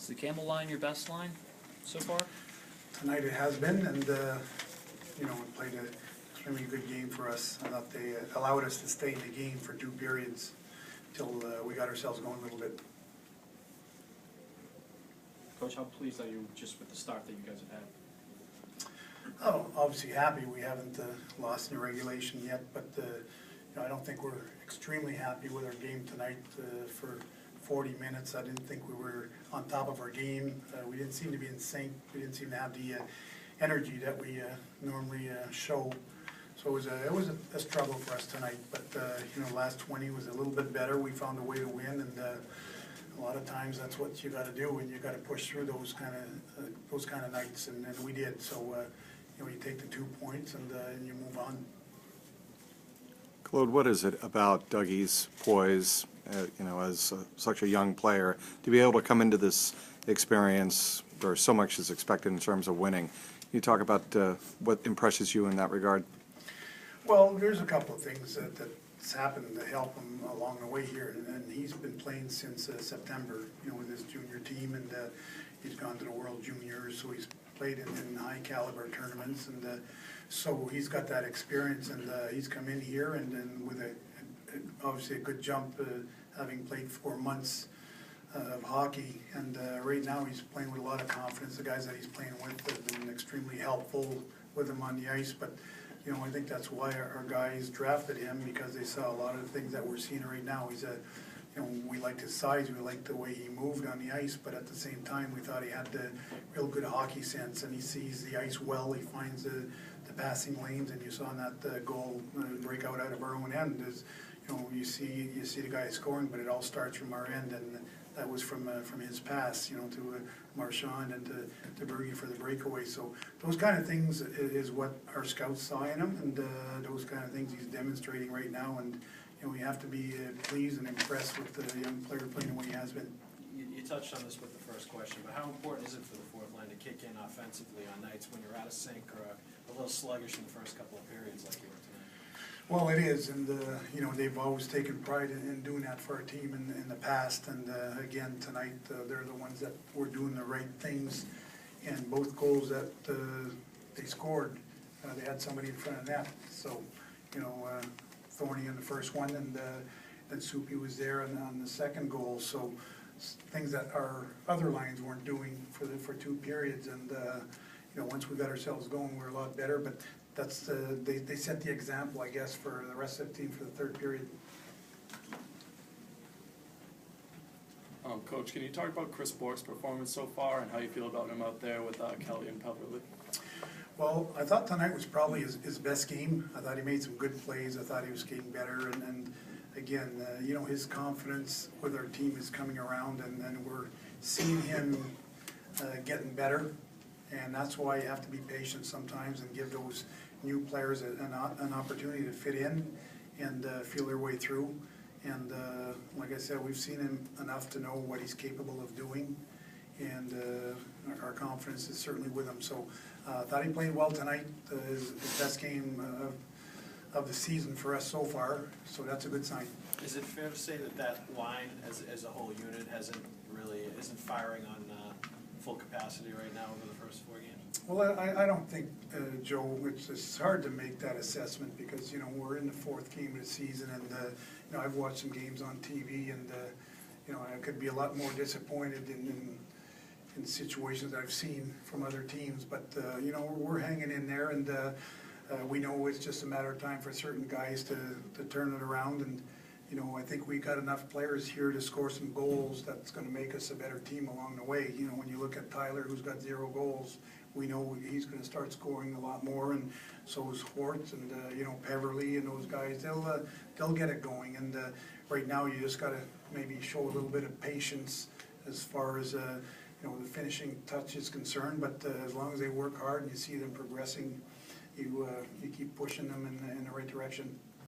the Campbell line your best line so far? Tonight it has been, and, we played an extremely good game for us. I thought they allowed us to stay in the game for 2 periods till we got ourselves going a little bit. Coach, how pleased are you just with the start that you guys have had? Oh, obviously happy. We haven't lost in regulation yet, but I don't think we're extremely happy with our game tonight. For 40 minutes, I didn't think we were on top of our game. We didn't seem to be in sync. We didn't seem to have the energy that we normally show. So it was a struggle for us tonight. But the last 20 was a little bit better. We found a way to win, and a lot of times that's what you got to do, and you got to push through those kind of nights, and we did. So you take the 2 points and you move on. Claude, what is it about Dougie's poise, as such a young player, to be able to come into this experience where so much is expected in terms of winning? Can you talk about what impresses you in that regard? Well, there's a couple of things that's happened to help him along the way here, and he's been playing since September, with his junior team, and he's gone to the World Juniors, so he's played in high caliber tournaments, and so he's got that experience, and he's come in here and with obviously a good jump, having played 4 months of hockey, and right now he's playing with a lot of confidence. The guys that he's playing with have been extremely helpful with him on the ice, but I think that's why our guys drafted him, because they saw a lot of the things that we're seeing right now. He's we liked his size, we liked the way he moved on the ice, but at the same time, we thought he had the real good hockey sense, and he sees the ice well. He finds the passing lanes, and you saw in that goal breakout out of our own end is, you see the guy scoring, but it all starts from our end, and that was from his pass, to Marchand and to Berge for the breakaway. So those kind of things is what our scouts saw in him, and those kind of things he's demonstrating right now, and we have to be pleased and impressed with the young player playing the way he has been. You touched on this with the first question, but how important is it for the fourth line to kick in offensively on nights when you're out of sync or a little sluggish in the first couple of periods like you were tonight? Well, it is, and they've always taken pride in doing that for our team in the past, and again tonight they're the ones that were doing the right things, and both goals that they scored, they had somebody in front of net. So, Thorny in the first one, and then Soupy was there on the second goal. So things that our other lines weren't doing for 2 periods, and once we got ourselves going, we're a lot better. But that's they set the example, I guess, for the rest of the team for the 3rd period. Coach, can you talk about Chris Bork's performance so far and how you feel about him out there with Kelly and Pelverley? Well, I thought tonight was probably his best game. I thought he made some good plays. I thought he was skating better, and again, his confidence with our team is coming around, and we're seeing him getting better, and that's why you have to be patient sometimes and give those new players an opportunity to fit in and feel their way through. And like I said, we've seen him enough to know what he's capable of doing, and our confidence is certainly with him. So I thought he played well tonight, his best game of the season for us so far, so that's a good sign. Is it fair to say that line as a whole unit isn't firing on full capacity right now over the first 4 games? Well, I don't think, Joe, it's hard to make that assessment because, we're in the 4th game of the season, and I've watched some games on TV, and I could be a lot more disappointed in situations I've seen from other teams, but we're hanging in there, and we know it's just a matter of time for certain guys to turn it around, and I think we got enough players here to score some goals that's going to make us a better team along the way. When you look at Tyler, who's got 0 goals, we know he's going to start scoring a lot more, and so is Schwartz, and Peverley and those guys. They'll get it going, and right now you just got to maybe show a little bit of patience as far as the finishing touch is concerned. But as long as they work hard and you see them progressing, you keep pushing them in the right direction.